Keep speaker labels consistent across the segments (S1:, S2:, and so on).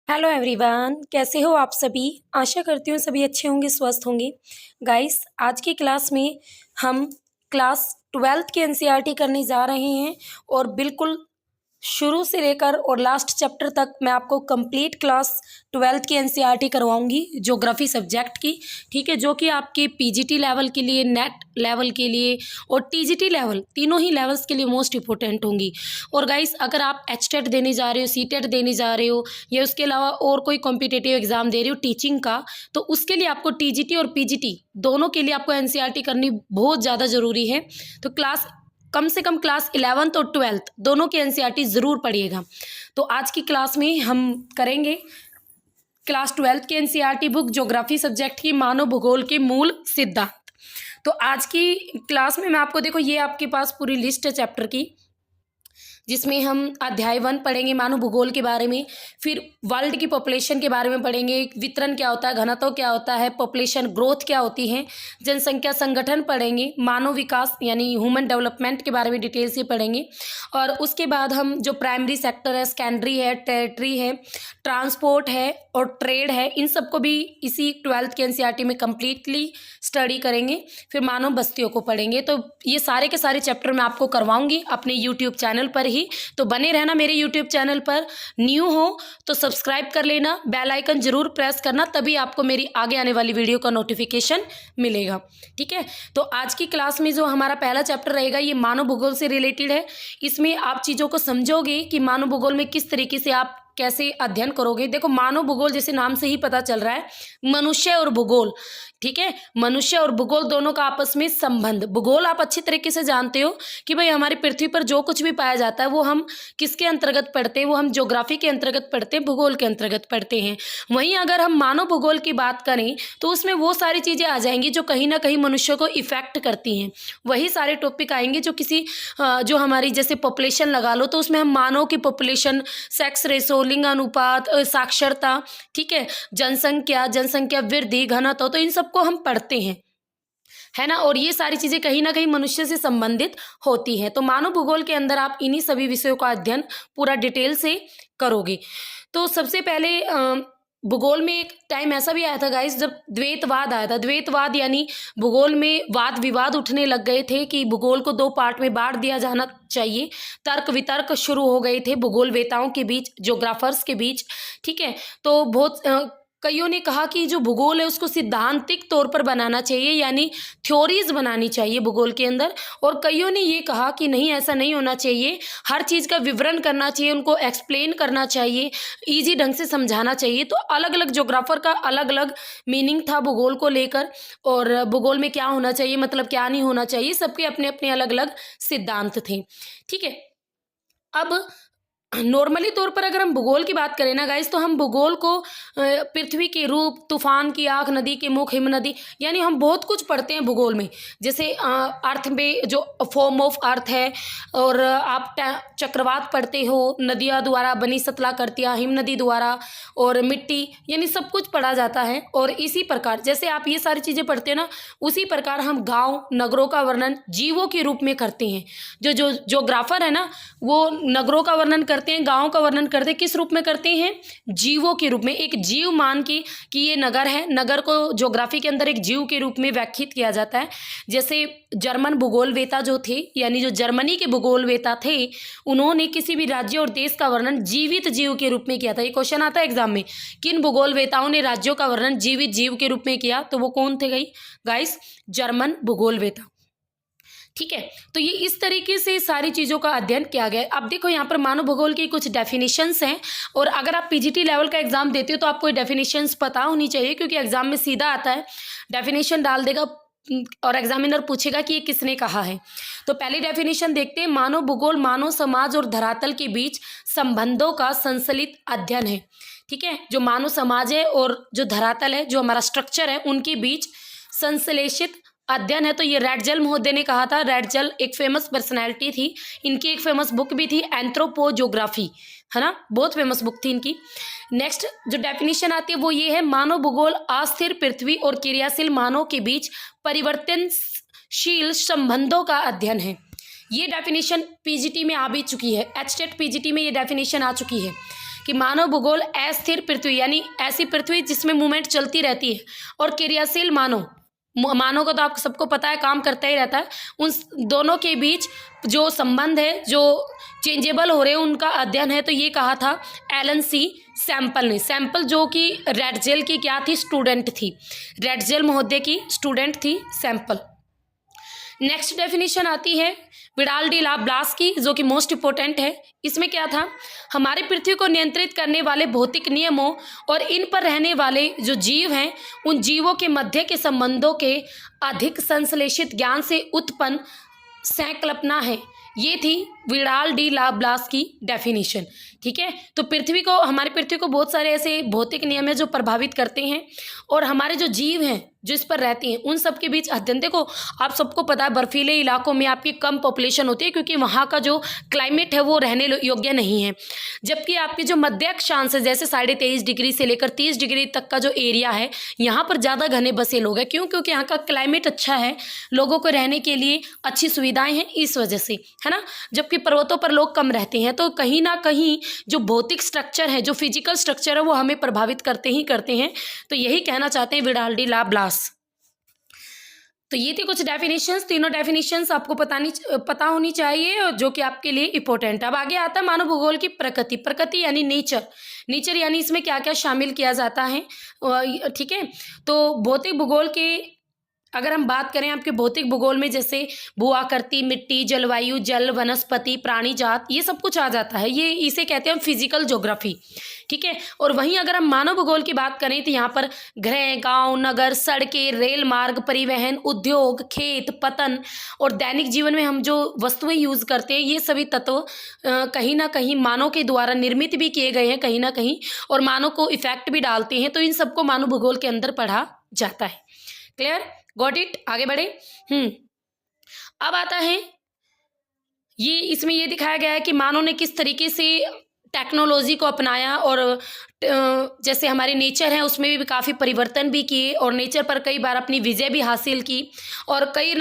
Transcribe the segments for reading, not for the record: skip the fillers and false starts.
S1: Hello everyone, कैसे हो आप सभी। आशा करती हूँ सभी अच्छे होंगे, स्वस्थ होंगे। गाइस, आज की क्लास में हम क्लास 12th की एनसीईआरटी करने जा रहे हैं और बिल्कुल शुरू से लेकर और लास्ट चैप्टर तक मैं आपको कंप्लीट क्लास 12th की एनसीईआरटी करवाऊंगी ज्योग्राफी सब्जेक्ट की। ठीक है, जो कि आपके पीजीटी लेवल के लिए, नेट लेवल के लिए और टीजीटी लेवल, तीनों ही लेवल्स के लिए मोस्ट इंपॉर्टेंट होंगी। और गाइस, अगर आप एचटेट देने जा रहे हो, सीटेट देने जा रहे हो या उसके अलावा और कोई कॉम्पिटिटिव एग्जाम दे रहे हो टीचिंग का, तो उसके लिए आपको टीजीटी और पीजीटी दोनों के लिए आपको एनसीईआरटी करनी बहुत ज़्यादा ज़रूरी है। तो कम से कम क्लास 11th और 12th दोनों की एनसीईआरटी ज़रूर पढ़िएगा। तो आज की क्लास में हम करेंगे क्लास 12th की एनसीईआरटी बुक ज्योग्राफी सब्जेक्ट की मानव भूगोल के मूल सिद्धांत। तो आज की क्लास में मैं आपको, देखो ये आपके पास पूरी लिस्ट है चैप्टर की, जिसमें हम अध्याय 1 पढ़ेंगे मानव भूगोल के बारे में, फिर वर्ल्ड की पॉपुलेशन के बारे में पढ़ेंगे, वितरण क्या होता है, घनत्व क्या होता है, पॉपुलेशन ग्रोथ क्या होती है, जनसंख्या संगठन पढ़ेंगे, मानव विकास यानी ह्यूमन डेवलपमेंट के बारे में डिटेल से पढ़ेंगे। और उसके बाद हम जो प्राइमरी सेक्टर है, सेकेंडरी है, टेरिटरी है, ट्रांसपोर्ट है और ट्रेड है, इन सबको भी इसी 12th के एनसीईआरटी में कम्प्लीटली स्टडी करेंगे। फिर मानव बस्तियों को पढ़ेंगे। तो ये सारे के सारे चैप्टर मैं आपको करवाऊंगी अपने यूट्यूब चैनल पर ही। तो बने रहना मेरे यूट्यूब चैनल पर। न्यू हो तो सब्सक्राइब कर लेना, बेल आइकन जरूर प्रेस करना, तभी आपको मेरी आगे आने वाली वीडियो का नोटिफिकेशन मिलेगा। ठीक है, तो आज की क्लास में जो हमारा पहला चैप्टर रहेगा ये मानव भूगोल से रिलेटेड है। इसमें आप चीज़ों को समझोगे कि मानव भूगोल में किस तरीके से आप कैसे अध्ययन करोगे। देखो, मानव भूगोल जैसे नाम से ही पता चल रहा है, मनुष्य और भूगोल। ठीक है, मनुष्य और भूगोल दोनों का आपस में संबंध। भूगोल आप अच्छी तरीके से जानते हो कि भाई हमारी पृथ्वी पर जो कुछ भी पाया जाता है वो हम किसके अंतर्गत पढ़ते हैं, वो हम ज्योग्राफी के अंतर्गत पढ़ते हैं, भूगोल के अंतर्गत पढ़ते हैं। वहीं अगर हम मानव भूगोल की बात करें तो उसमें वो सारी चीज़ें आ जाएंगी जो कहीं ना कहीं मनुष्य को इफेक्ट करती हैं। वही सारे टॉपिक आएंगे जो किसी जो हमारी जैसे पॉपुलेशन लगा लो, तो उसमें हम मानव की पॉपुलेशन, सेक्स रेशो, लिंग अनुपात, साक्षरता, ठीक है, जनसंख्या वृद्धि, घनत्व, तो इन सबको हम पढ़ते हैं, है ना। और ये सारी चीज़ें कहीं ना कहीं मनुष्य से संबंधित होती हैं। तो मानव भूगोल के अंदर आप इन्हीं सभी विषयों का अध्ययन पूरा डिटेल से करोगे। तो सबसे पहले भूगोल में एक टाइम ऐसा भी आया था गाइस जब द्वैतवाद आया था। द्वैतवाद यानी भूगोल में वाद विवाद उठने लग गए थे कि भूगोल को दो पार्ट में बांट दिया जाना चाहिए। तर्क वितर्क शुरू हो गए थे भूगोल वेताओं के बीच, ज्योग्राफर्स के बीच। ठीक है, तो बहुत कईयों ने कहा कि जो भूगोल है उसको सिद्धांतिक तौर पर बनाना चाहिए, यानी थ्योरीज बनानी चाहिए भूगोल के अंदर। और कईयों ने ये कहा कि नहीं, ऐसा नहीं होना चाहिए, हर चीज़ का विवरण करना चाहिए, उनको एक्सप्लेन करना चाहिए, इजी ढंग से समझाना चाहिए। तो अलग अलग ज्योग्राफर का अलग अलग मीनिंग था भूगोल को लेकर, और भूगोल में क्या होना चाहिए, मतलब क्या नहीं होना चाहिए, सबके अपने अपने अलग अलग सिद्धांत थे। ठीक है, अब नॉर्मली तौर पर अगर हम भूगोल की बात करें ना गाइस, तो हम भूगोल को पृथ्वी के रूप, तूफान की आंख, नदी के मुख, हिम नदी, यानी हम बहुत कुछ पढ़ते हैं भूगोल में। जैसे अर्थ में जो फॉर्म ऑफ अर्थ है, और आप चक्रवात पढ़ते हो, नदियाँ द्वारा बनी सतलाकृतियाँ, हिम नदी द्वारा, और मिट्टी, यानी सब कुछ पढ़ा जाता है। और इसी प्रकार जैसे आप ये सारी चीज़ें पढ़ते हो ना, उसी प्रकार हम गाँव नगरों का वर्णन जीवों के रूप में करते हैं। जो ज्योग्राफर है ना, वो नगरों का वर्णन करते हैं, गांव का वर्णन करते हैं, किस रूप में करते हैं, जीवों के रूप में। एक जीव मान के कि ये नगर है, नगर को ज्योग्राफी के अंदर एक जीव के रूप में व्याख्यात किया जाता है। जैसे जर्मन भूगोलवेता जो थे, यानी जो जर्मनी के भूगोलवेता थे, उन्होंने किसी भी राज्य और देश का वर्णन जीवित जीव के रूप में किया था। ये क्वेश्चन आता है एग्जाम में, किन भूगोलवेताओं ने राज्यों का वर्णन जीवित जीव के रूप में किया, तो वो कौन थे गाइस, जर्मन भूगोलवेता। ठीक है, तो ये इस तरीके से सारी चीज़ों का अध्ययन किया गया है। अब देखो यहाँ पर मानव भूगोल की कुछ डेफिनेशंस हैं, और अगर आप पीजीटी लेवल का एग्जाम देते हो तो आपको डेफिनेशंस पता होनी चाहिए, क्योंकि एग्जाम में सीधा आता है, डेफिनेशन डाल देगा और एग्जामिनर पूछेगा कि ये किसने कहा है। तो पहली डेफिनेशन देखते हैं, मानव भूगोल मानव समाज और धरातल के बीच संबंधों का संश्लित अध्ययन है। ठीक है, जो मानव समाज है और जो धरातल है, जो हमारा स्ट्रक्चर है, उनके बीच संश्लेषित अध्ययन है। तो ये रैटजल महोदय ने कहा था। रैटजल एक फेमस पर्सनैलिटी थी, इनकी एक फेमस बुक भी थी एंथ्रोपोजोग्राफी, है ना, बहुत फेमस बुक थी इनकी। नेक्स्ट जो डेफिनेशन आती है वो ये है, मानव भूगोल अस्थिर पृथ्वी और क्रियाशील मानव के बीच परिवर्तनशील संबंधों का अध्ययन है। ये डेफिनेशन पीजीटी में आ भी चुकी है, एचटेट पीजीटी में ये डेफिनेशन आ चुकी है कि मानव भूगोल अस्थिर पृथ्वी यानी ऐसी पृथ्वी जिसमें मूवमेंट चलती रहती है, और क्रियाशील मानव मानव को तो आप सबको पता है काम करता ही रहता है, उन दोनों के बीच जो संबंध है, जो चेंजेबल हो रहे हैं, उनका अध्ययन है। तो ये कहा था एलन सी सैंपल ने। सैंपल जो कि रेडजेल की क्या थी, स्टूडेंट थी, रेडजेल महोदय की स्टूडेंट थी सैंपल। नेक्स्ट डेफिनेशन आती है विडाल डी ला ब्लास की, जो कि मोस्ट इंपॉर्टेंट है। इसमें क्या था, हमारी पृथ्वी को नियंत्रित करने वाले भौतिक नियमों और इन पर रहने वाले जो जीव हैं, उन जीवों के मध्य के संबंधों के अधिक संश्लेषित ज्ञान से उत्पन्न संकल्पना है। ये थी विडाल डी ला ब्लास की डेफिनेशन। ठीक है, तो पृथ्वी को, हमारी पृथ्वी को बहुत सारे ऐसे भौतिक नियम है जो प्रभावित करते हैं, और हमारे जो जीव हैं जो इस पर रहती हैं उन सब के बीच अध्ययन। देखो आप सबको पता है बर्फीले इलाकों में आपकी कम पॉपुलेशन होती है, क्योंकि वहाँ का जो क्लाइमेट है वो रहने योग्य नहीं है, जबकि आपकी जो मध्य अक्षांश है, जैसे 23.5 डिग्री से लेकर 30 डिग्री तक का जो एरिया है, यहाँ पर ज़्यादा घने बसे लोग हैं। क्यों? क्योंकि यहाँ का क्लाइमेट अच्छा है, लोगों को रहने के लिए अच्छी सुविधाएं हैं, इस वजह से, है ना। जबकि पर्वतों पर लोग कम रहते हैं। तो कहीं ना कहीं जो भौतिक स्ट्रक्चर है, जो फिजिकल स्ट्रक्चर है, वो हमें प्रभावित करते ही करते हैं। तो यही कहना चाहते हैं विडाल डी ला ब्लास। तो ये थी कुछ डेफिनेशंस, तीनों डेफिनेशंस आपको पता होनी चाहिए, जो कि आपके लिए इंपॉर्टेंट है। अब आगे आता है मानव भूगोल की प्रकृति। प्रकृति यानी नेचर। नेचर यानी इसमें क्या क्या शामिल किया जाता है, ठीक है। तो भौतिक भूगोल के अगर हम बात करें आपके भौतिक भूगोल में, जैसे भू आकृति, मिट्टी, जलवायु, जल, वनस्पति, प्राणी जात, ये सब कुछ आ जाता है। ये इसे कहते हैं फिजिकल ज्योग्राफी। ठीक है, और वहीं अगर हम मानव भूगोल की बात करें तो यहाँ पर ग्रह, गांव, नगर, सड़कें, रेल मार्ग, परिवहन, उद्योग, खेत, पतन और दैनिक जीवन में हम जो वस्तुएं यूज करते हैं, ये सभी तत्व कहीं ना कहीं मानव के द्वारा निर्मित भी किए गए हैं कहीं ना कहीं, और मानव को इफेक्ट भी डालते हैं। तो इन सबको मानव भूगोल के अंदर पढ़ा जाता है। क्लियर, गॉट इट, आगे बढ़े। अब आता है ये, इसमें ये दिखाया गया है कि मानव ने किस तरीके से टेक्नोलॉजी को अपनाया, और जैसे हमारे नेचर है उसमें भी काफ़ी परिवर्तन भी किए, और नेचर पर कई बार अपनी विजय भी हासिल की, और कहीं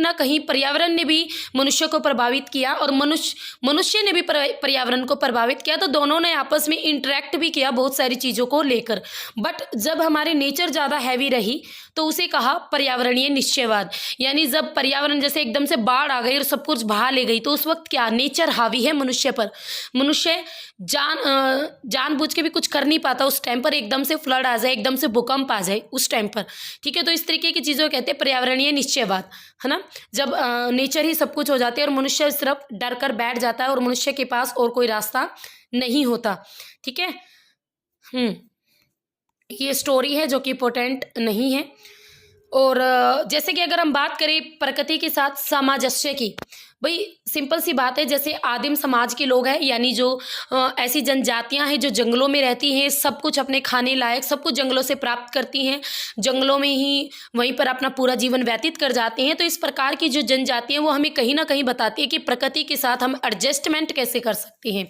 S1: ना कहीं पर्यावरण ने भी मनुष्य को प्रभावित किया, और मनुष्य ने भी पर्यावरण को प्रभावित किया। तो दोनों ने आपस में इंटरेक्ट भी किया बहुत सारी चीज़ों को लेकर। बट जब हमारे नेचर ज़्यादा हैवी रही तो उसे कहा पर्यावरणीय निश्चयवाद। यानी जब पर्यावरण जैसे एकदम से बाढ़ आ गई और सब कुछ बहा ले गई, तो उस वक्त क्या, नेचर हावी है मनुष्य पर, मनुष्य जानबूझ के भी कुछ कर नहीं पाता उस टाइम पर, एकदम से फ्लड आ जाए, एकदम से भूकंप आ जाए उस टाइम पर। ठीक है, तो इस तरीके की चीज़ों को कहते हैं पर्यावरणीय निश्चयवाद, है ना। जब नेचर ही सब कुछ हो जाती है और मनुष्य सिर्फ डर कर बैठ जाता है और मनुष्य के पास और कोई रास्ता नहीं होता। ठीक है, ये स्टोरी है जो कि इम्पोर्टेंट नहीं है। और जैसे कि अगर हम बात करें प्रकृति के साथ सामंजस्य की, भाई सिंपल सी बात है, जैसे आदिम समाज के लोग हैं, यानी जो ऐसी जनजातियां हैं जो जंगलों में रहती हैं, सब कुछ अपने खाने लायक सब कुछ जंगलों से प्राप्त करती हैं, जंगलों में ही वहीं पर अपना पूरा जीवन व्यतीत कर जाते हैं। तो इस प्रकार की जो जनजातियां वो हमें कहीं ना कहीं बताती है कि प्रकृति के साथ हम एडजस्टमेंट कैसे कर सकते हैं।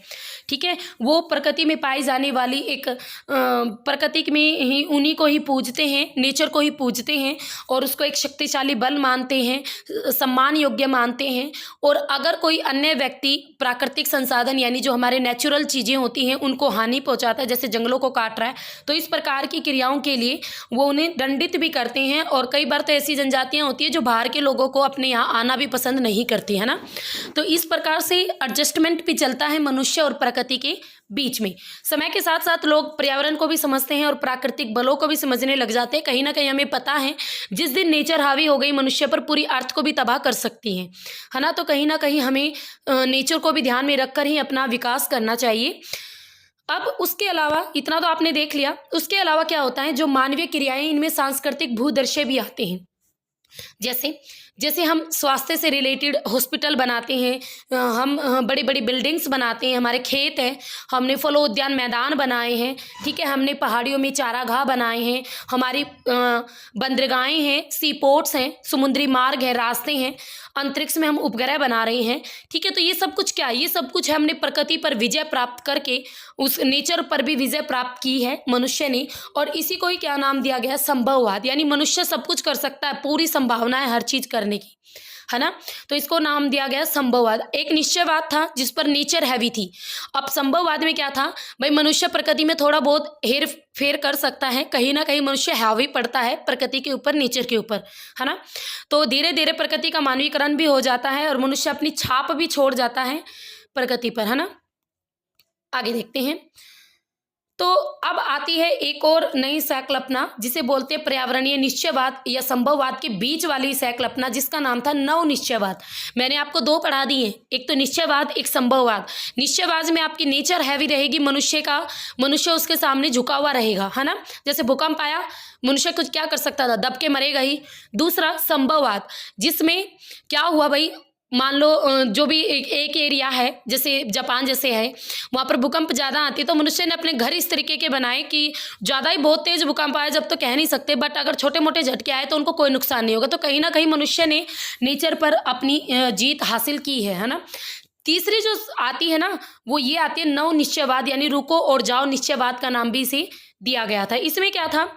S1: ठीक है, वो प्रकृति में पाई जाने वाली एक प्रकृति में ही उन्हीं को ही पूजते हैं, नेचर को ही पूजते हैं, और उसको एक शक्तिशाली बल मानते हैं, सम्मान योग्य मानते हैं। और अगर कोई अन्य व्यक्ति प्राकृतिक संसाधन यानी जो हमारे नेचुरल चीज़ें होती हैं उनको हानि पहुंचाता है, जैसे जंगलों को काट रहा है, तो इस प्रकार की क्रियाओं के लिए वो उन्हें दंडित भी करते हैं। और कई बार तो ऐसी जनजातियां होती है जो बाहर के लोगों को अपने यहाँ आना भी पसंद नहीं करती, है ना। तो इस प्रकार से एडजस्टमेंट भी चलता है मनुष्य और प्रकृति के बीच में। समय के साथ साथ लोग पर्यावरण को भी समझते हैं और प्राकृतिक बलों को भी समझने लग जाते हैं। कहीं ना कहीं हमें पता है जिस दिन नेचर हावी हो गई मनुष्य पर, पूरी अर्थ को भी तबाह कर सकती है ना। तो कहीं ना कहीं हमें नेचर को भी ध्यान में रखकर ही अपना विकास करना चाहिए। अब उसके अलावा इतना तो आपने देख लिया, उसके अलावा क्या होता है, जो मानवीय क्रियाएं, इनमें सांस्कृतिक भूदृश्य भी आते हैं। जैसे हम स्वास्थ्य से रिलेटेड हॉस्पिटल बनाते हैं, हम बड़ी बड़ी बिल्डिंग्स बनाते हैं, हमारे खेत हैं, हमने फलोद्यान मैदान बनाए हैं। ठीक है, हमने पहाड़ियों में चारागाह बनाए हैं, हमारी बंदरगाहें हैं, सी पोर्ट्स हैं, समुद्री मार्ग है, रास्ते हैं, अंतरिक्ष में हम उपग्रह बना रहे हैं। ठीक है, तो ये सब कुछ क्या है, ये सब कुछ है हमने प्रकृति पर विजय प्राप्त करके उस नेचर पर भी विजय प्राप्त की है मनुष्य ने। और इसी को ही क्या नाम दिया गया, संभववाद। यानी मनुष्य सब कुछ कर सकता है, पूरी संभावना है हर चीज करने की, है ना। तो इसको नाम दिया गया संभववाद। एक निश्चयवाद था जिस पर नेचर हैवी थी। अब संभववाद में क्या था भाई, मनुष्य प्रकृति में थोड़ा बहुत हेर फेर कर सकता है, कहीं ना कहीं मनुष्य हावी पड़ता है प्रकृति के ऊपर, नेचर के ऊपर, है ना। तो धीरे धीरे प्रकृति का मानवीकरण भी हो जाता है और मनुष्य अपनी छाप भी छोड़ जाता है प्रकृति पर, है ना। आगे देखते हैं। तो अब आती है एक और नई संकल्पना जिसे बोलते हैं पर्यावरणीय निश्चयवाद या संभववाद के बीच वाली संकल्पना, जिसका नाम था नव निश्चयवाद। मैंने आपको दो पढ़ा दिए, एक तो निश्चयवाद, एक संभववाद। निश्चयवाद में आपकी नेचर हैवी रहेगी, मनुष्य उसके सामने झुका हुआ रहेगा, है ना। जैसे भूकंप आया, मनुष्य कुछ क्या कर सकता था, दब के मरेगा ही। दूसरा संभववाद, जिसमें क्या हुआ भाई, मान लो जो भी एक एरिया है, जैसे जापान जैसे है, वहाँ पर भूकंप ज़्यादा आती है, तो मनुष्य ने अपने घर इस तरीके के बनाए कि ज़्यादा ही बहुत तेज भूकंप आए जब तो कह नहीं सकते, बट अगर छोटे मोटे झटके आए तो उनको कोई नुकसान नहीं होगा। तो कहीं ना कहीं मनुष्य ने नेचर पर अपनी जीत हासिल की है ना। तीसरी जो आती है ना, वो ये आती है नव निश्चयवाद, यानी रुको और जाओ निश्चयवाद का नाम भी इसे दिया गया था। इसमें क्या था,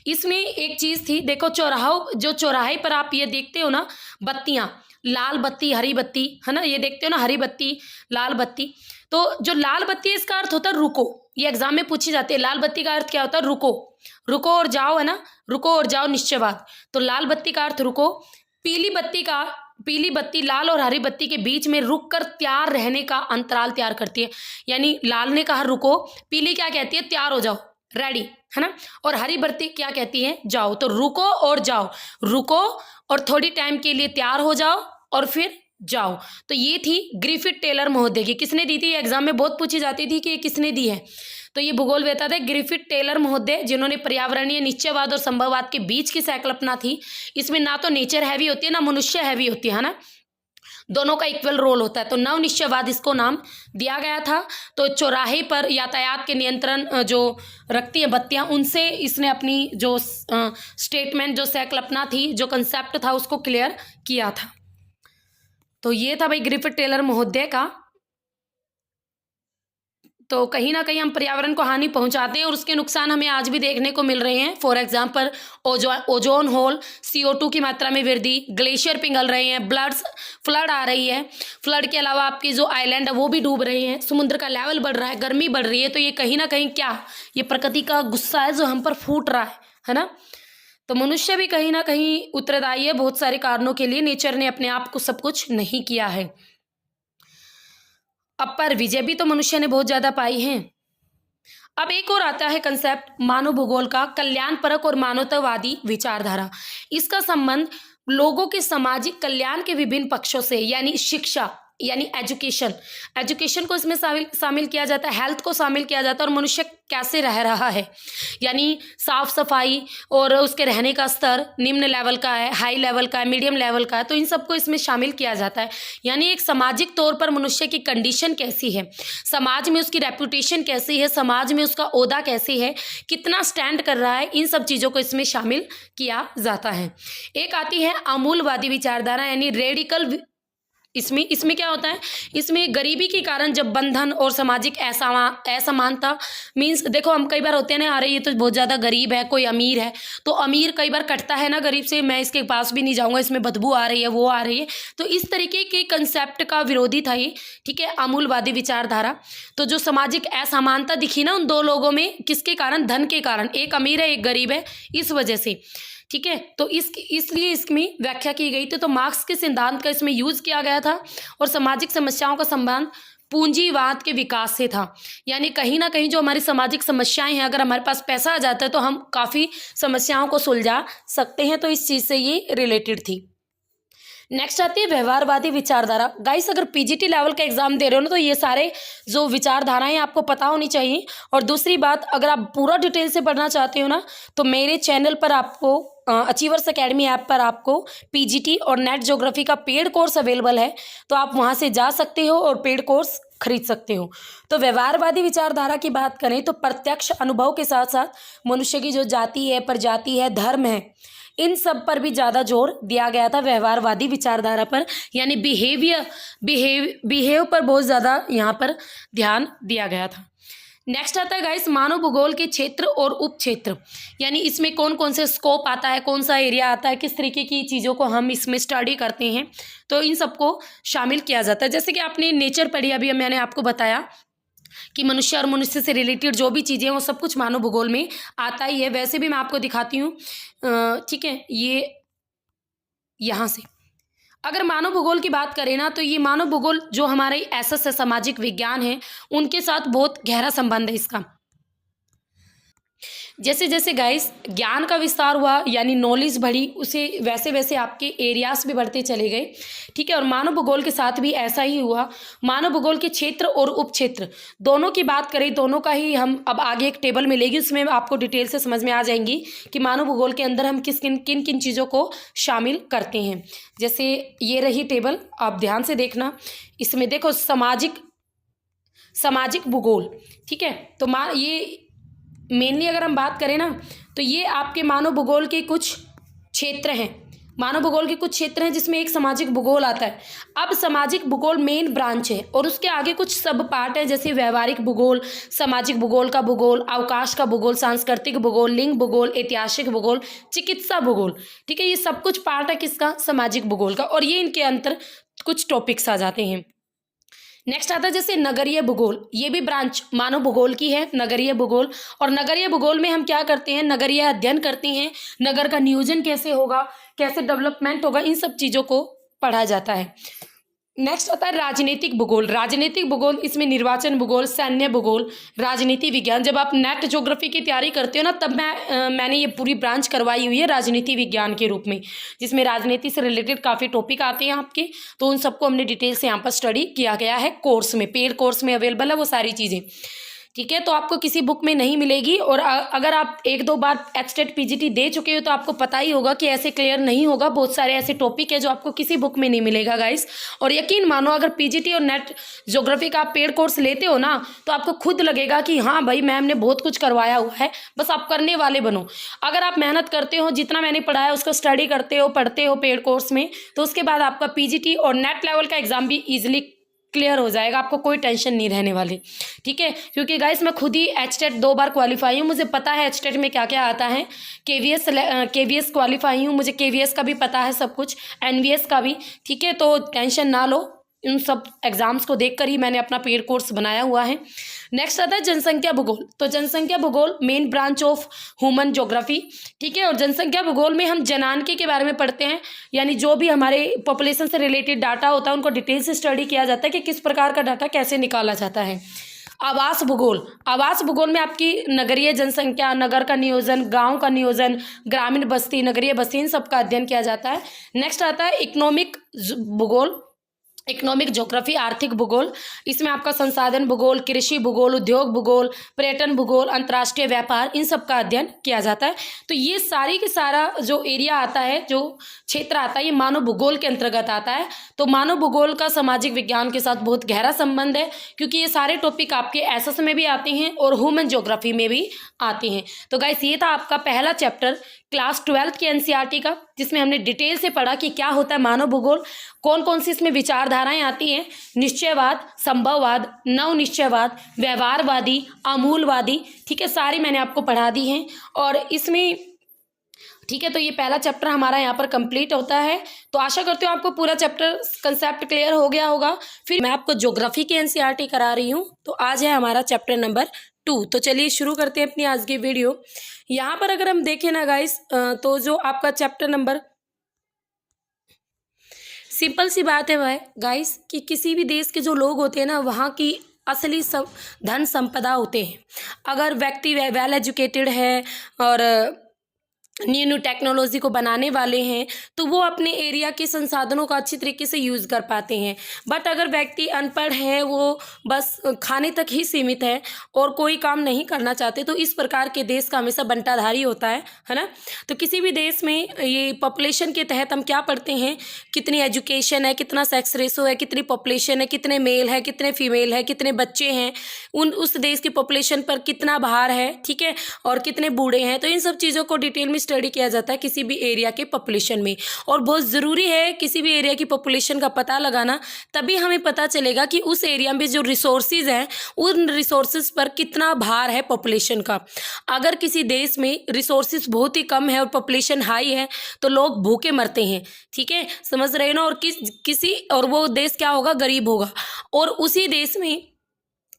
S1: इसमें एक चीज़ थी, देखो चौराहे पर आप ये देखते हो ना, बत्तियाँ, लाल बत्ती हरी बत्ती, है ना, ये देखते हो ना, हरी बत्ती लाल बत्ती। तो जो लाल बत्ती है इसका अर्थ होता है रुको, ये एग्जाम में पूछी जाती है। लाल बत्ती का अर्थ क्या होता है, रुको, रुको और जाओ, है ना, रुको और जाओ निश्चयवाद। तो लाल बत्ती का अर्थ रुको। पीली बत्ती लाल और हरी बत्ती के बीच में रुक कर तैयार रहने का अंतराल तैयार करती है। यानी लाल ने कहा रुको, पीली क्या कहती है, तैयार हो जाओ, रेडी, है ना, और हरी बत्ती क्या कहती है, जाओ। तो रुको और जाओ, रुको और थोड़ी टाइम के लिए तैयार हो जाओ और फिर जाओ। तो ये थी ग्रिफिथ टेलर महोदय की। किसने दी थी, एग्जाम में बहुत पूछी जाती थी कि ये किसने दी है। तो ये भूगोल वेता थे ग्रिफिथ टेलर महोदय, जिन्होंने पर्यावरणीय निश्चयवाद और संभववाद के बीच की संकल्पना थी। इसमें ना तो नेचर हैवी होती है ना मनुष्य हैवी होती है ना, दोनों का इक्वल रोल होता है। तो नव निश्चयवाद इसको नाम दिया गया था। तो चौराहे पर यातायात के नियंत्रण जो रखती है बत्तियां, उनसे इसने अपनी जो स्टेटमेंट, जो संकल्पना थी, जो कंसेप्ट था, उसको क्लियर किया था। तो ये था भाई ग्रिफिथ टेलर महोदय का। तो कहीं ना कहीं हम पर्यावरण को हानि पहुंचाते हैं और उसके नुकसान हमें आज भी देखने को मिल रहे हैं। For example ozone hole, CO2 की मात्रा में वृद्धि, ग्लेशियर पिघल रहे हैं, फ्लड आ रही है। फ्लड के अलावा आपके जो आइलैंड है वो भी डूब रहे हैं, समुद्र का लेवल बढ़ रहा है, गर्मी बढ़ रही है। तो ये कहीं ना कहीं क्या, ये प्रकृति का गुस्सा है जो हम पर फूट रहा है ना। तो मनुष्य भी कहीं ना कहीं उत्तरदायी है बहुत सारे कारणों के लिए। नेचर ने अपने आप को सब कुछ नहीं किया है। अब पर विजय भी तो मनुष्य ने बहुत ज्यादा पाई है। अब एक और आता है कंसेप्ट मानव भूगोल का, कल्याणपरक और मानवतावादी विचारधारा। इसका संबंध लोगों के सामाजिक कल्याण के विभिन्न पक्षों से, यानी शिक्षा, यानी एजुकेशन को इसमें शामिल किया जाता है, हेल्थ को शामिल किया जाता है, और मनुष्य कैसे रह रहा है, यानी साफ सफाई और उसके रहने का स्तर निम्न लेवल का है, हाई लेवल का है, मीडियम लेवल का है। तो इन सबको इसमें शामिल किया जाता है। यानी एक सामाजिक तौर पर मनुष्य की कंडीशन कैसी है, समाज में उसकी रेपुटेशन कैसी है, समाज में उसका ओहदा कैसी है, कितना स्टैंड कर रहा है, इन सब चीज़ों को इसमें शामिल किया जाता है। एक आती है आमूलवादी विचारधारा, यानी रेडिकल। इसमें क्या होता है, इसमें गरीबी के कारण जब बंधन और सामाजिक असमानता, मीन्स देखो हम कई बार होते हैं ना, अरे ये तो बहुत ज़्यादा गरीब है, कोई अमीर है, तो अमीर कई बार कटता है ना गरीब से, मैं इसके पास भी नहीं जाऊंगा, इसमें बदबू आ रही है, वो आ रही है। तो इस तरीके के कंसेप्ट का विरोधी था ये, ठीक है, आमूलवादी विचारधारा। तो जो सामाजिक असमानता दिखी ना उन दो लोगों में, किसके कारण, धन के कारण, एक अमीर है एक गरीब है, इस वजह से, ठीक है। तो इसलिए इसमें व्याख्या की गई थी। तो मार्क्स के सिद्धांत का इसमें यूज किया गया था और सामाजिक समस्याओं का संबंध पूंजीवाद के विकास से था। यानी कहीं ना कहीं जो हमारी सामाजिक समस्याएं हैं, अगर हमारे पास पैसा आ जाता है तो हम काफ़ी समस्याओं को सुलझा सकते हैं। तो इस चीज़ से ये रिलेटेड थी। नेक्स्ट आती है व्यवहारवादी विचारधारा। गाइस अगर PGT लेवल का एग्जाम दे रहे हो ना, तो ये सारे जो विचारधाराएं आपको पता होनी चाहिए। और दूसरी बात, अगर आप पूरा डिटेल से पढ़ना चाहते हो ना, तो मेरे चैनल पर आपको अचीवर्स एकेडमी ऐप पर आपको PGT और नेट ज्योग्राफी का पेड कोर्स अवेलेबल है। तो आप वहाँ से जा सकते हो और पेड कोर्स खरीद सकते हो। तो व्यवहारवादी विचारधारा की बात करें तो प्रत्यक्ष अनुभव के साथ साथ मनुष्य की जो जाति है, प्रजाति है, धर्म है, इन सब पर भी ज़्यादा जोर दिया गया था व्यवहारवादी विचारधारा पर। यानी बिहेव पर बहुत ज़्यादा यहाँ पर ध्यान दिया गया था। नेक्स्ट आता है गाइस मानव भूगोल के क्षेत्र और उप क्षेत्र, यानी इसमें कौन कौन से स्कोप आता है, कौन सा एरिया आता है, किस तरीके की चीज़ों को हम इसमें स्टडी करते हैं, तो इन सबको शामिल किया जाता है। जैसे कि आपने नेचर पढ़ी, अभी मैंने आपको बताया कि मनुष्य और मनुष्य से रिलेटेड जो भी चीज़ें हैं वो सब कुछ मानव भूगोल में आता ही है। वैसे भी मैं आपको दिखाती हूँ, ठीक है, ये यहाँ से अगर मानव भूगोल की बात करें ना, तो ये मानव भूगोल जो हमारे एसएस है, सामाजिक विज्ञान है, उनके साथ बहुत गहरा संबंध है इसका। जैसे जैसे गाइस ज्ञान का विस्तार हुआ, यानी नॉलेज बढ़ी, उसे वैसे वैसे आपके एरियाज भी बढ़ते चले गए, ठीक है। और मानव भूगोल के साथ भी ऐसा ही हुआ। मानव भूगोल के क्षेत्र और उप क्षेत्र दोनों की बात करें, दोनों का ही हम अब आगे एक टेबल मिलेगी, उसमें आपको डिटेल से समझ में आ जाएंगी कि मानव भूगोल के अंदर हम किन किन चीज़ों को शामिल करते हैं। जैसे ये रही टेबल, आप ध्यान से देखना, इसमें देखो सामाजिक भूगोल, ठीक है। तो ये मेनली अगर हम बात करें ना, तो ये आपके मानव भूगोल के कुछ क्षेत्र हैं, मानव भूगोल के कुछ क्षेत्र हैं जिसमें एक सामाजिक भूगोल आता है। अब सामाजिक भूगोल मेन ब्रांच है और उसके आगे कुछ सब पार्ट है, जैसे व्यवहारिक भूगोल, सामाजिक भूगोल का भूगोल, अवकाश का भूगोल, सांस्कृतिक भूगोल, लिंग भूगोल, ऐतिहासिक भूगोल, चिकित्सा भूगोल, ठीक है। ये सब कुछ पार्ट है किसका, सामाजिक भूगोल का, और ये इनके अंतर कुछ टॉपिक्स आ जाते हैं। नेक्स्ट आता है जैसे नगरीय भूगोल, ये भी ब्रांच मानव भूगोल की है, नगरीय भूगोल। और नगरीय भूगोल में हम क्या करते हैं, नगरीय अध्ययन करते हैं, नगर का नियोजन कैसे होगा, कैसे डेवलपमेंट होगा, इन सब चीज़ों को पढ़ा जाता है। नेक्स्ट आता है राजनीतिक भूगोल। राजनीतिक भूगोल, इसमें निर्वाचन भूगोल, सैन्य भूगोल, राजनीति विज्ञान। जब आप नेट ज्योग्राफी की तैयारी करते हो ना, तब मैंने ये पूरी ब्रांच करवाई हुई है राजनीति विज्ञान के रूप में, जिसमें राजनीति से रिलेटेड काफ़ी टॉपिक आते हैं आपके, तो उन सबको हमने डिटेल से यहाँ पर स्टडी किया गया है कोर्स में, पेड कोर्स में अवेलेबल है वो सारी चीज़ें, ठीक है। तो आपको किसी बुक में नहीं मिलेगी। और अगर आप एक दो बार एचटेट पीजीटी दे चुके हो तो आपको पता ही होगा कि ऐसे क्लियर नहीं होगा, बहुत सारे ऐसे टॉपिक है जो आपको किसी बुक में नहीं मिलेगा गाइस। और यकीन मानो, अगर पीजीटी और नेट ज्योग्राफी का आप पेड कोर्स लेते हो ना, तो आपको खुद लगेगा कि हाँ भाई मैम ने बहुत कुछ करवाया हुआ है, बस आप करने वाले बनो। अगर आप मेहनत करते हो, जितना मैंने पढ़ाया उसको स्टडी करते हो, पढ़ते हो पेड कोर्स में, तो उसके बाद आपका पीजीटी और नेट लेवल का एग्जाम भी ईजिली क्लियर हो जाएगा, आपको कोई टेंशन नहीं रहने वाली, ठीक है। क्योंकि गाइस मैं खुद ही एचटेट 2 बार क्वालिफाई हूँ, मुझे पता है एचटेट में क्या क्या आता है। केवीएस क्वालिफाई हूँ, मुझे केवीएस का भी पता है सब कुछ, एनवीएस का भी, ठीक है। तो टेंशन ना लो, इन सब एग्जाम्स को देखकर ही मैंने अपना पेड कोर्स बनाया हुआ है। नेक्स्ट आता है जनसंख्या भूगोल। तो जनसंख्या भूगोल main branch of human geography, ठीक है। और जनसंख्या भूगोल में हम जनांकी के बारे में पढ़ते हैं, यानी जो भी हमारे पॉपुलेशन से रिलेटेड डाटा होता है उनको डिटेल से स्टडी किया जाता है कि किस प्रकार का डाटा कैसे निकाला जाता है। आवास भूगोल, आवास भूगोल में आपकी नगरीय जनसंख्या, नगर का नियोजन, गांव का नियोजन, ग्रामीण बस्ती, नगरीय बस्ती, इन सब का अध्ययन किया जाता है। नेक्स्ट आता है इकोनॉमिक भूगोल, इकोनॉमिक ज्योग्राफी, आर्थिक भूगोल। इसमें आपका संसाधन भूगोल, कृषि भूगोल, उद्योग भूगोल, पर्यटन भूगोल, अंतर्राष्ट्रीय व्यापार, इन सब का अध्ययन किया जाता है। तो ये सारी की सारा जो एरिया आता है, जो क्षेत्र आता है, ये मानव भूगोल के अंतर्गत आता है। तो मानव भूगोल का सामाजिक विज्ञान के साथ बहुत गहरा संबंध है, क्योंकि ये सारे टॉपिक आपके एसएस में भी आते हैं और ह्यूमन ज्योग्राफी में भी आते हैं। तो गाइस ये था आपका पहला चैप्टर क्लास 12 के एनसीईआरटी का, जिसमें हमने डिटेल से पढ़ा कि क्या होता है मानव भूगोल, कौन कौन सी इसमें विचारधाराएं आती हैं, निश्चयवाद, संभववाद, नवनिश्चयवाद, व्यवहारवादी, आमूलवादी, ठीक है, सारी मैंने आपको पढ़ा दी हैं। और इसमें ठीक है, तो ये पहला चैप्टर हमारा यहाँ पर कंप्लीट होता है। तो आशा करती हूँ आपको पूरा चैप्टर कंसेप्ट क्लियर हो गया होगा। फिर मैं आपको ज्योग्राफी की एनसीईआरटी करा रही हूँ। तो आज है हमारा चैप्टर नंबर 2। तो चलिए शुरू करते हैं अपनी आज की वीडियो। यहाँ पर अगर हम देखें ना गाइस, तो जो आपका चैप्टर नंबर, सिंपल सी बात है भाई गाइस कि किसी भी देश के जो लोग होते हैं ना, वहाँ की असली धन संपदा होते हैं। अगर व्यक्ति वेल एजुकेटेड है और न्यू टेक्नोलॉजी को बनाने वाले हैं, तो वो अपने एरिया के संसाधनों का अच्छी तरीके से यूज़ कर पाते हैं। बट अगर व्यक्ति अनपढ़ है, वो बस खाने तक ही सीमित है और कोई काम नहीं करना चाहते, तो इस प्रकार के देश का हमेशा बंटाधारी होता है ना। तो किसी भी देश में ये पॉपुलेशन के तहत हम क्या पढ़ते हैं, कितनी एजुकेशन है, कितना सेक्स रेशो है, कितनी पॉपुलेशन है, कितने मेल है, कितने फीमेल है, कितने बच्चे हैं, उस देश की पॉपुलेशन पर कितना भार है, ठीक है, और कितने बूढ़े हैं। तो इन सब चीज़ों को डिटेल में स्टडी किया जाता है किसी भी एरिया के पॉपुलेशन में, और बहुत ज़रूरी है किसी भी एरिया की पॉपुलेशन का पता लगाना, तभी हमें पता चलेगा कि उस एरिया में जो रिसोर्सेज हैं उन रिसोर्सेज पर कितना भार है पॉपुलेशन का। अगर किसी देश में रिसोर्सेज बहुत ही कम है और पॉपुलेशन हाई है तो लोग भूखे मरते हैं, ठीक है, समझ रहे हो ना। और किसी और वो देश क्या होगा, गरीब होगा। और उसी देश में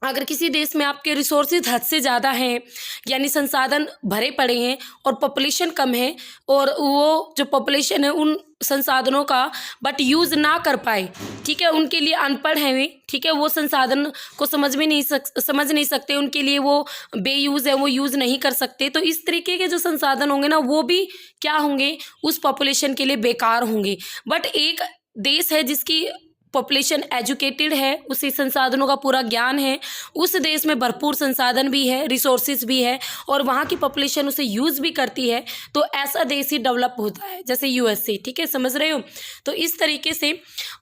S1: अगर किसी देश में आपके रिसोर्सेज हद से ज़्यादा हैं, यानी संसाधन भरे पड़े हैं और पॉपुलेशन कम है, और वो जो पॉपुलेशन है उन संसाधनों का बट यूज़ ना कर पाए, ठीक है, उनके लिए अनपढ़ हैं वे, ठीक है, वो संसाधन को समझ नहीं सकते, उनके लिए वो बेयूज़ है, वो यूज़ नहीं कर सकते, तो इस तरीके के जो संसाधन होंगे ना वो भी क्या होंगे, उस पॉपुलेशन के लिए बेकार होंगे। बट एक देश है जिसकी पॉपुलेशन एजुकेटेड है, उसे संसाधनों का पूरा ज्ञान है, उस देश में भरपूर संसाधन भी है, रिसोर्सेज भी है, और वहाँ की पॉपुलेशन उसे यूज़ भी करती है, तो ऐसा देश ही डेवलप होता है, जैसे यूएसए, ठीक है, समझ रहे हो। तो इस तरीके से,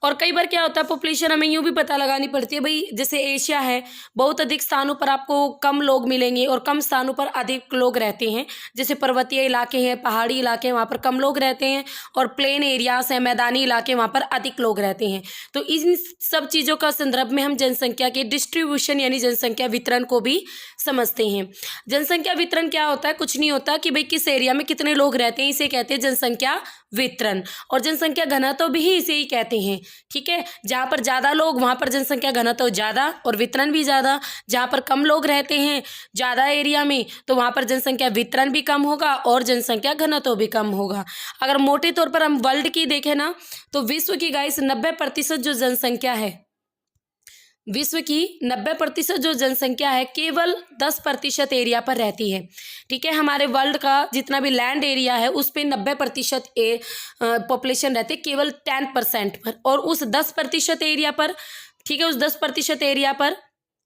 S1: और कई बार क्या होता है, पॉपुलेशन हमें यूँ भी पता लगानी पड़ती है भाई, जैसे एशिया है, बहुत अधिक स्थानों पर आपको कम लोग मिलेंगे और कम स्थानों पर अधिक लोग रहते हैं, जैसे पर्वतीय इलाके हैं, पहाड़ी इलाके हैं, वहाँ पर कम लोग रहते हैं, और प्लेन एरियाज हैं, मैदानी इलाके, वहाँ पर अधिक लोग रहते हैं। तो इन सब चीज़ों का संदर्भ में हम जनसंख्या के डिस्ट्रीब्यूशन यानी जनसंख्या वितरण को भी समझते हैं। जनसंख्या वितरण क्या होता है, कुछ नहीं होता कि भाई किस एरिया में कितने लोग रहते हैं, इसे कहते हैं जनसंख्या वितरण। और जनसंख्या घनत्व भी इसे ही कहते हैं, ठीक है, जहाँ पर ज़्यादा लोग वहाँ पर जनसंख्या घनत्व ज़्यादा और वितरण भी ज़्यादा, जहाँ पर कम लोग रहते हैं ज़्यादा एरिया में तो वहाँ पर जनसंख्या वितरण भी कम होगा और जनसंख्या घनत्व भी कम होगा। अगर मोटे तौर पर हम वर्ल्ड की देखें ना, तो विश्व की गाइस 90% जो जनसंख्या है, विश्व की 90% जो जनसंख्या है केवल 10% एरिया पर रहती है, ठीक है। हमारे वर्ल्ड का जितना भी लैंड एरिया है उस पे 90% पॉपुलेशन रहती है केवल 10% पर, और उस 10% एरिया पर, ठीक है, उस 10% एरिया पर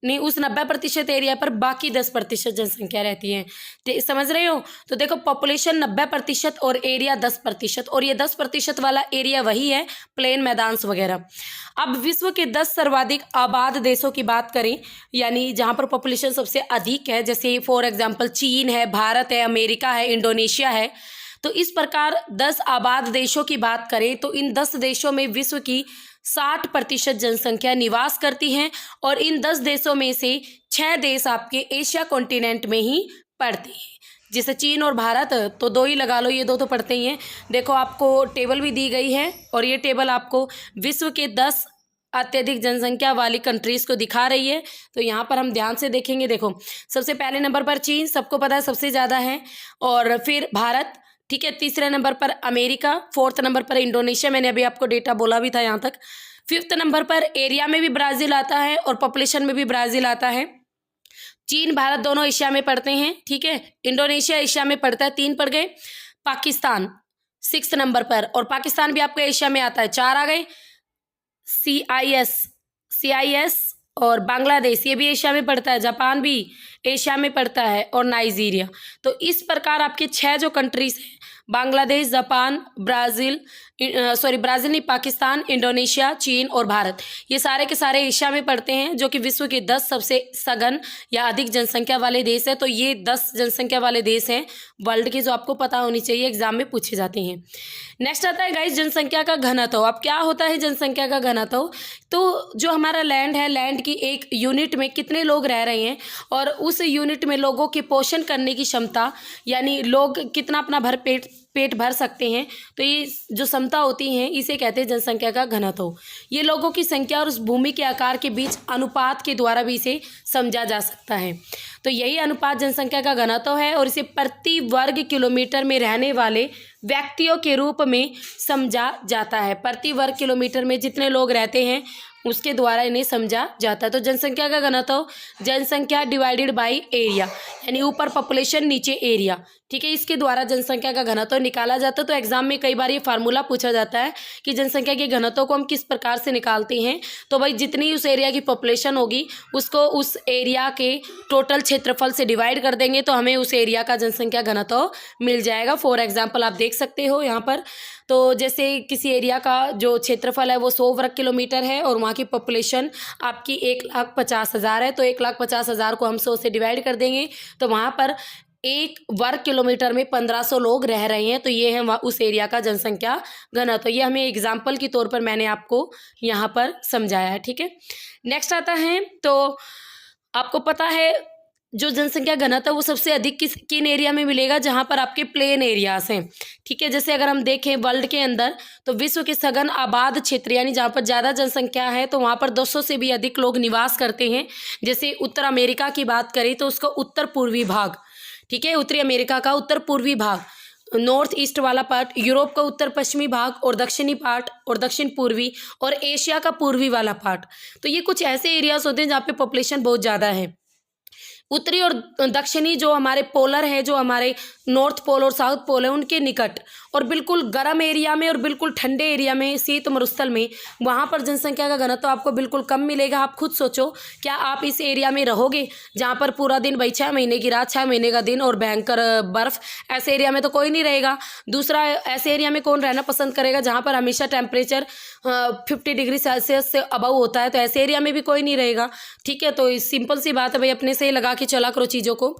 S1: नहीं, उस 90% एरिया पर बाकी 10% जनसंख्या रहती है, समझ रहे हो। तो देखो पॉपुलेशन 90% और एरिया 10%, और ये 10% वाला एरिया वही है प्लेन मैदान वगैरह। अब विश्व के 10 सर्वाधिक आबाद देशों की बात करें, यानी जहाँ पर पॉपुलेशन सबसे अधिक है, जैसे फॉर एग्जांपल चीन है, भारत है, अमेरिका है, इंडोनेशिया है। तो इस प्रकार 10 आबाद देशों की बात करें तो इन 10 देशों में विश्व की 60% जनसंख्या निवास करती हैं, और इन 10 देशों में से 6 देश आपके एशिया कॉन्टिनेंट में ही पड़ते हैं, जैसे चीन और भारत, तो 2 ही लगा लो, ये 2 तो पड़ते ही हैं। देखो आपको टेबल भी दी गई है, और ये टेबल आपको विश्व के 10 अत्यधिक जनसंख्या वाली कंट्रीज को दिखा रही है। तो यहाँ पर हम ध्यान से देखेंगे, देखो सबसे पहले नंबर पर चीन, सबको पता है सबसे ज़्यादा है, और फिर भारत, ठीक है, तीसरे नंबर पर अमेरिका, 4th नंबर पर इंडोनेशिया, मैंने अभी आपको डेटा बोला भी था यहाँ तक। 5th नंबर पर एरिया में भी ब्राज़ील आता है और पॉपुलेशन में भी ब्राज़ील आता है। चीन भारत दोनों एशिया में पड़ते हैं, ठीक है, इंडोनेशिया एशिया में पड़ता है, 3 पड़ गए। पाकिस्तान 6th नंबर पर, और पाकिस्तान भी आपको एशिया में आता है, 4 आ गए। CIS और बांग्लादेश ये भी एशिया में पड़ता है, जापान भी एशिया में पड़ता है, और नाइजीरिया। तो इस प्रकार आपके 6 जो कंट्रीज हैं, बांग्लादेश, जापान, ब्राज़ील नहीं, पाकिस्तान, इंडोनेशिया, चीन और भारत, ये सारे के सारे एशिया में पड़ते हैं, जो कि विश्व के 10 सबसे सघन या अधिक जनसंख्या वाले देश है। तो ये 10 जनसंख्या वाले देश हैं वर्ल्ड के, जो आपको पता होनी चाहिए, एग्जाम में पूछे जाते हैं। नेक्स्ट आता है गाइस जनसंख्या का घनत्व। अब क्या होता है जनसंख्या का घनत्व, तो जो हमारा लैंड है, लैंड की एक यूनिट में कितने लोग रह रहे हैं, और उस यूनिट में लोगों के पोषण करने की क्षमता, यानी लोग कितना अपना पेट भर सकते हैं, तो ये जो क्षमता होती है इसे कहते हैं जनसंख्या का घनत्व। ये लोगों की संख्या और उस भूमि के आकार के बीच अनुपात के द्वारा भी इसे समझा जा सकता है। तो यही अनुपात जनसंख्या का घनत्व है, और इसे प्रति वर्ग किलोमीटर में रहने वाले व्यक्तियों के रूप में समझा जाता है। प्रति वर्ग किलोमीटर में जितने लोग रहते हैं उसके द्वारा इन्हें समझा जाता है। तो जनसंख्या का घनत्व जनसंख्या डिवाइडेड बाय एरिया, यानी ऊपर पॉपुलेशन नीचे एरिया, ठीक है, इसके द्वारा जनसंख्या का घनत्व निकाला जाता है। तो एग्जाम में कई बार ये फार्मूला पूछा जाता है कि जनसंख्या के घनत्व को हम किस प्रकार से निकालते हैं। तो भाई जितनी उस एरिया की पॉपुलेशन होगी उसको उस एरिया के टोटल क्षेत्रफल से डिवाइड कर देंगे, तो हमें उस एरिया का जनसंख्या घनत्व मिल जाएगा। फॉर एग्जाम्पल आप देख सकते हो यहाँ पर, तो जैसे किसी एरिया का जो क्षेत्रफल है वो 100 वर्ग किलोमीटर है, और वहाँ की पॉपुलेशन आपकी 1,50,000 है, तो 1,50,000 को हम 100 से डिवाइड कर देंगे, तो वहाँ पर 1 वर्ग किलोमीटर में 1500 लोग रह रहे हैं। तो ये है उस एरिया का जनसंख्या घनत्व। ये हमें एग्जाम्पल के तौर पर मैंने आपको यहाँ पर समझाया है, ठीक है। नेक्स्ट आता है, तो आपको पता है जो जनसंख्या घनत्व वो सबसे अधिक किन एरिया में मिलेगा, जहाँ पर आपके प्लेन एरियाज हैं, ठीक है। जैसे अगर हम देखें वर्ल्ड के अंदर, तो विश्व के सघन आबाद क्षेत्र यानी जहाँ पर ज़्यादा जनसंख्या है, तो वहाँ पर 200 से भी अधिक लोग निवास करते हैं। जैसे उत्तर अमेरिका की बात करें तो उसका उत्तर पूर्वी भाग, ठीक है, उत्तरी अमेरिका का उत्तर पूर्वी भाग, नॉर्थ ईस्ट वाला पार्ट, यूरोप का उत्तर पश्चिमी भाग और दक्षिणी पार्ट और दक्षिण पूर्वी, और एशिया का पूर्वी वाला पार्ट। तो ये कुछ ऐसे एरियाज होते हैं जहाँ पे पॉपुलेशन बहुत ज़्यादा है। उत्तरी और दक्षिणी जो हमारे पोलर है, जो हमारे नॉर्थ पोल और साउथ पोल है, उनके निकट, और बिल्कुल गर्म एरिया में और बिल्कुल ठंडे एरिया में, शीत मरुस्थल में, वहाँ पर जनसंख्या का घनत्व आपको बिल्कुल कम मिलेगा। आप खुद सोचो, क्या आप इस एरिया में रहोगे जहाँ पर पूरा दिन भाई 6 महीने की रात 6 महीने का दिन और भयंकर बर्फ? ऐसे एरिया में तो कोई नहीं रहेगा। दूसरा, ऐसे एरिया में कौन रहना पसंद करेगा जहाँ पर हमेशा टेम्परेचर 50 डिग्री सेल्सियस से अबव होता है? तो ऐसे एरिया में भी कोई नहीं रहेगा, ठीक है। तो सिंपल सी बात है भाई, अपने से ही लगा के चला करो चीज़ों को।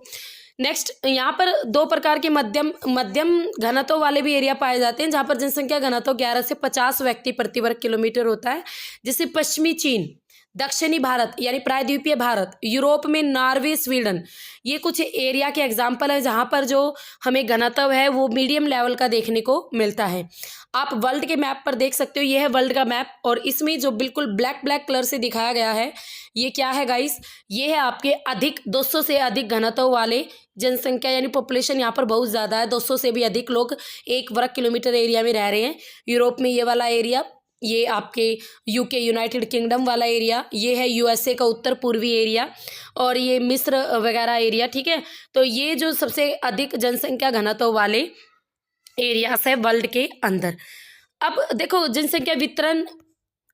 S1: नेक्स्ट, यहाँ पर 2 प्रकार के मध्यम घनत्व वाले भी एरिया पाए जाते हैं, जहाँ पर जनसंख्या घनत्व 11 से 50 व्यक्ति प्रति वर्ग किलोमीटर होता है। जैसे पश्चिमी चीन, दक्षिणी भारत यानी प्रायद्वीपीय भारत, यूरोप में नॉर्वे, स्वीडन, ये कुछ एरिया के एग्जाम्पल है जहाँ पर जो हमें घनत्व है वो मीडियम लेवल का देखने को मिलता है। आप वर्ल्ड के मैप पर देख सकते हो, ये है वर्ल्ड का मैप, और इसमें जो बिल्कुल ब्लैक कलर से दिखाया गया है, ये क्या है गाइस? ये है आपके अधिक 200 से अधिक घनत्व वाले जनसंख्या, यानी पॉपुलेशन यहाँ पर बहुत ज़्यादा है। 200 से भी अधिक लोग 1 वर्ग किलोमीटर एरिया में रह रहे हैं। यूरोप में ये वाला एरिया, ये आपके यूके यूनाइटेड किंगडम वाला एरिया, ये है यूएसए का उत्तर पूर्वी एरिया, और ये मिस्र वगैरह एरिया, ठीक है। तो ये जो सबसे अधिक जनसंख्या घनत्व वाले एरियाज है वर्ल्ड के अंदर। अब देखो, जनसंख्या वितरण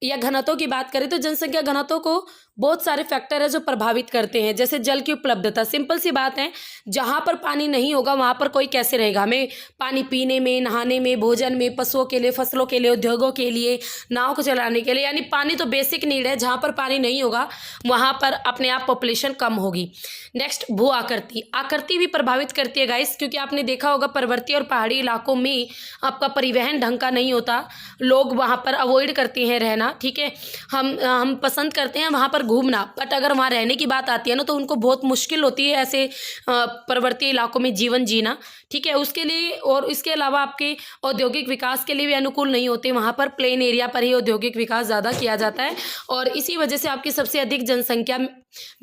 S1: या घनत्व की बात करें तो जनसंख्या घनत्व को बहुत सारे फैक्टर है जो प्रभावित करते हैं। जैसे जल की उपलब्धता, सिंपल सी बात है, जहाँ पर पानी नहीं होगा वहाँ पर कोई कैसे रहेगा? हमें पानी पीने में, नहाने में, भोजन में, पशुओं के लिए, फसलों के लिए, उद्योगों के लिए, नाव को चलाने के लिए, यानी पानी तो बेसिक नीड है। जहाँ पर पानी नहीं होगा वहाँ पर अपने आप पॉपुलेशन कम होगी। नेक्स्ट, भू आकृति भी प्रभावित करती है गाइस, क्योंकि आपने देखा होगा पर्वतीय और पहाड़ी इलाकों में आपका परिवहन ढंग का नहीं होता, लोग वहाँ पर अवॉइड करते हैं रहना, ठीक है। हम पसंद करते हैं वहाँ पर घूमना, बट अगर वहाँ रहने की बात आती है ना, तो उनको बहुत मुश्किल होती है ऐसे पर्वतीय इलाकों में जीवन जीना, ठीक है। उसके लिए, और इसके अलावा आपके औद्योगिक विकास के लिए भी अनुकूल नहीं होते। वहाँ पर प्लेन एरिया पर ही औद्योगिक विकास ज़्यादा किया जाता है, और इसी वजह से आपकी सबसे अधिक जनसंख्या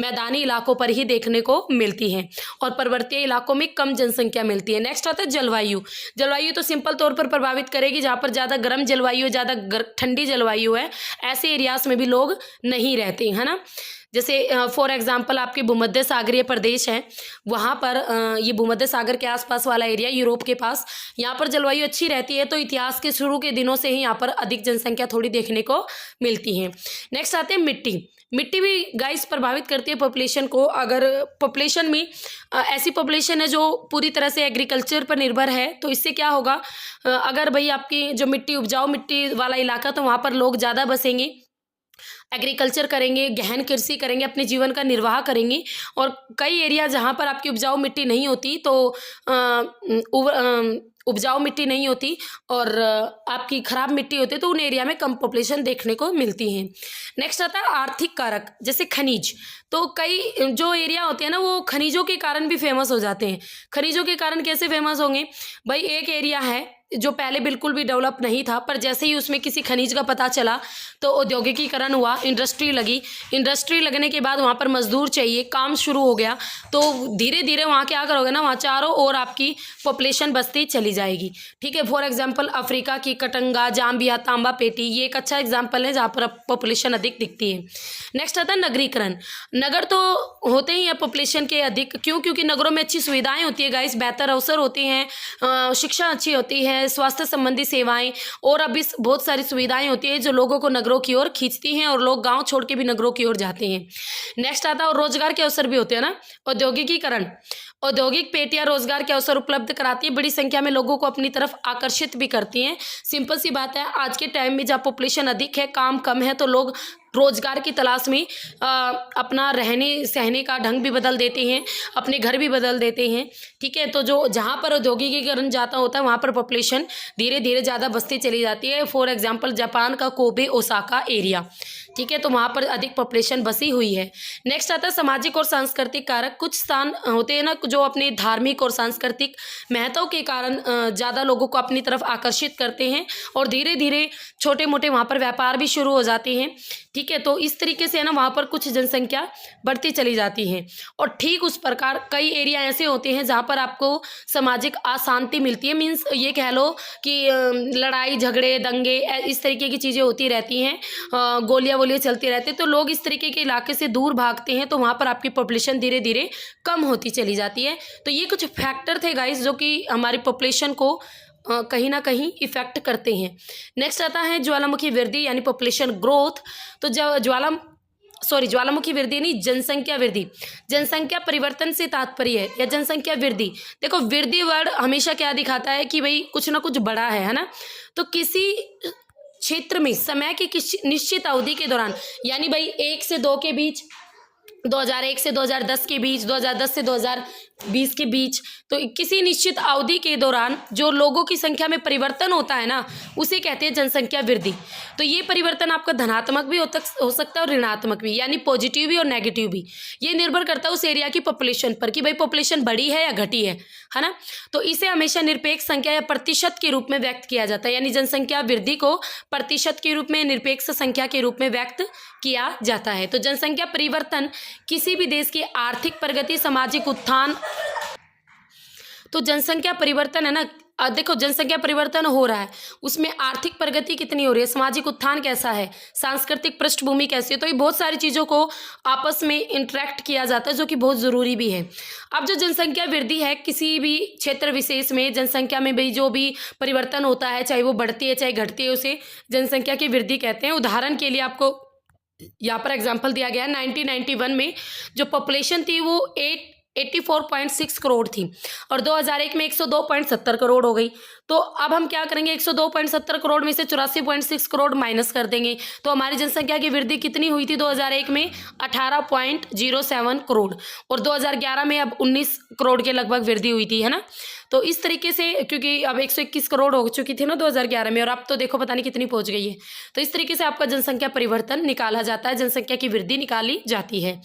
S1: मैदानी इलाकों पर ही देखने को मिलती है, और पर्वतीय इलाकों में कम जनसंख्या मिलती है। नेक्स्ट आता है जलवायु। जलवायु तो सिंपल तौर पर प्रभावित करेगी, जहाँ पर ज़्यादा गर्म जलवायु, ज़्यादा ठंडी जलवायु है, ऐसे एरियाज में भी लोग नहीं रहते, है ना। जैसे फॉर एग्जांपल आपके भूमध्य सागरीय प्रदेश हैं, वहाँ पर ये भूमध्य सागर के आसपास वाला एरिया, यूरोप के पास, यहाँ पर जलवायु अच्छी रहती है। तो इतिहास के शुरू के दिनों से ही यहाँ पर अधिक जनसंख्या थोड़ी देखने को मिलती है। नेक्स्ट आते हैं मिट्टी भी गाइस प्रभावित करती है पॉपुलेशन को। अगर पॉपुलेशन में ऐसी पॉपुलेशन है जो पूरी तरह से एग्रीकल्चर पर निर्भर है, तो इससे क्या होगा? अगर भाई आपकी जो उपजाऊ मिट्टी वाला इलाका, तो वहाँ पर लोग ज़्यादा बसेंगे, एग्रीकल्चर करेंगे, गहन कृषि करेंगे, अपने जीवन का निर्वाह करेंगे। और कई एरिया जहाँ पर आपकी उपजाऊ मिट्टी नहीं होती, तो उपजाऊ मिट्टी नहीं होती और आपकी खराब मिट्टी होती है, तो उन एरिया में कम पॉपुलेशन देखने को मिलती है। नेक्स्ट आता है आर्थिक कारक, जैसे खनिज। तो कई जो एरिया होते हैं ना, वो खनिजों के कारण भी फेमस हो जाते हैं। खनिजों के कारण कैसे फेमस होंगे भाई? एक एरिया है जो पहले बिल्कुल भी डेवलप नहीं था, पर जैसे ही उसमें किसी खनिज का पता चला तो औद्योगिकीकरण हुआ, इंडस्ट्री लगी। इंडस्ट्री लगने के बाद वहाँ पर मजदूर चाहिए, काम शुरू हो गया, तो धीरे धीरे वहाँ क्या करोगे ना, वहाँ चारों ओर आपकी पॉपुलेशन बसती चली जाएगी, ठीक है। फॉर एग्जाम्पल अफ्रीका की कटंगा, जाम्बिया, तांबा पेटी, ये एक अच्छा एग्जाम्पल है जहाँ पर पॉपुलेशन अधिक दिखती है। नेक्स्ट आता है नगरीकरण। नगर तो होते ही हैं पॉपुलेशन के अधिक, क्यों? क्योंकि नगरों में अच्छी सुविधाएं होती है गाइस, बेहतर अवसर होते हैं, शिक्षा अच्छी होती है, स्वास्थ्य संबंधी सेवाएं, और अभी बहुत सारी सुविधाएं होती है जो लोगों को नगरों की ओर खींचती हैं, और लोग गांव छोड़ के भी नगरों की ओर जाते हैं। नेक्स्ट आता है, और रोजगार के अवसर भी होते हैं ना। औद्योगिकीकरण, औद्योगिक पेटियां रोजगार के अवसर उपलब्ध कराती है, बड़ी संख्या में लोगों को अपनी तरफ आकर्षित भी करती हैं। सिंपल सी बात है, आज के टाइम में जब पॉपुलेशन अधिक है, काम कम है, तो लोग रोजगार की तलाश में अपना रहने सहने का ढंग भी बदल देते हैं, अपने घर भी बदल देते हैं। ठीक है, तो जो जहाँ पर औद्योगिकीकरण ज़्यादा होता है वहाँ पर पॉपुलेशन धीरे धीरे ज़्यादा बसती चली जाती है। फॉर एग्जांपल जापान का कोबे ओसाका एरिया, ठीक है, तो वहाँ पर अधिक पॉपुलेशन बसी हुई है। नेक्स्ट आता है सामाजिक और सांस्कृतिक कारक। कुछ स्थान होते हैं ना जो अपने धार्मिक और सांस्कृतिक महत्व के कारण ज़्यादा लोगों को अपनी तरफ आकर्षित करते हैं और धीरे धीरे छोटे मोटे वहाँ पर व्यापार भी शुरू हो जाते हैं। ठीक है, तो इस तरीके से है ना वहाँ पर कुछ जनसंख्या बढ़ती चली जाती है। और ठीक उस प्रकार कई एरिया ऐसे होते हैं जहाँ पर आपको सामाजिक अशांति मिलती है। मीन्स ये कह लो कि लड़ाई झगड़े दंगे इस तरीके की चीज़ें होती रहती हैं, गोलियाँ वोलियाँ चलती रहती है, तो लोग इस तरीके के इलाके से दूर भागते हैं, तो वहाँ पर आपकी पॉपुलेशन धीरे धीरे कम होती चली जाती है। तो ये कुछ फैक्टर थे गाइस जो कि हमारी पॉपुलेशन को कहीं ना कहीं इफेक्ट करते हैं। नेक्स्ट आता है ज्वालामुखी वृद्धि यानी पॉपुलेशन ग्रोथ। तो ज्वालामुखी वृद्धि नहीं, जनसंख्या वृद्धि। जनसंख्या परिवर्तन से तात्पर्य है या जनसंख्या वृद्धि। देखो वृद्धि वर्ड हमेशा क्या दिखाता है कि भाई कुछ ना कुछ बड़ा है ना। तो किसी क्षेत्र में समय की किसी निश्चित अवधि के दौरान, यानी भाई 1 से 2 के बीच, 2001 से 2010 के बीच, 2010 से 2020 के बीच, तो किसी निश्चित अवधि के दौरान जो लोगों की संख्या में परिवर्तन होता है ना उसे कहते हैं जनसंख्या वृद्धि। तो ये परिवर्तन आपका धनात्मक भी हो सकता है और ऋणात्मक भी, यानी पॉजिटिव भी और नेगेटिव भी। ये निर्भर करता है उस एरिया की पॉपुलेशन पर कि भाई पॉपुलेशन बढ़ी है या घटी है ना। तो इसे हमेशा निरपेक्ष संख्या या प्रतिशत के रूप में व्यक्त किया जाता है, यानी जनसंख्या वृद्धि को प्रतिशत के रूप में, निरपेक्ष संख्या के रूप में व्यक्त किया जाता है। तो जनसंख्या परिवर्तन किसी भी देश की आर्थिक प्रगति, सामाजिक उत्थान, तो जनसंख्या परिवर्तन है ना, देखो जनसंख्या परिवर्तन हो रहा है, उसमें आर्थिक प्रगति कितनी हो रही है, सामाजिक उत्थान कैसा है, सांस्कृतिक पृष्ठभूमि कैसी है, तो ये बहुत सारी चीज़ों को आपस में इंटरेक्ट किया जाता है जो कि बहुत ज़रूरी भी है। अब जो जनसंख्या वृद्धि है किसी भी क्षेत्र विशेष में जनसंख्या में भी जो भी परिवर्तन होता है, चाहे वो बढ़ती है चाहे घटती है, उसे जनसंख्या की वृद्धि कहते हैं। उदाहरण के लिए आपको यहाँ पर एग्जाम्पल दिया गया है, 1991 में जो पॉपुलेशन थी वो 84.6 करोड़ थी और 2001 में 102.70 करोड़ हो गई। तो अब हम क्या करेंगे, 102.70 करोड़ में से 84.6 करोड़ माइनस कर देंगे, तो हमारी जनसंख्या की वृद्धि कितनी हुई थी 2001 में, 18.07 करोड़, और 2011 में अब 19 करोड़ के लगभग वृद्धि हुई थी, है ना। तो इस तरीके से, क्योंकि अब 121 करोड़ हो चुकी थी ना 2011 में, और अब तो देखो पता नहीं कितनी पहुंच गई है। तो इस तरीके से आपका जनसंख्या परिवर्तन निकाला जाता है, जनसंख्या की वृद्धि निकाली जाती है।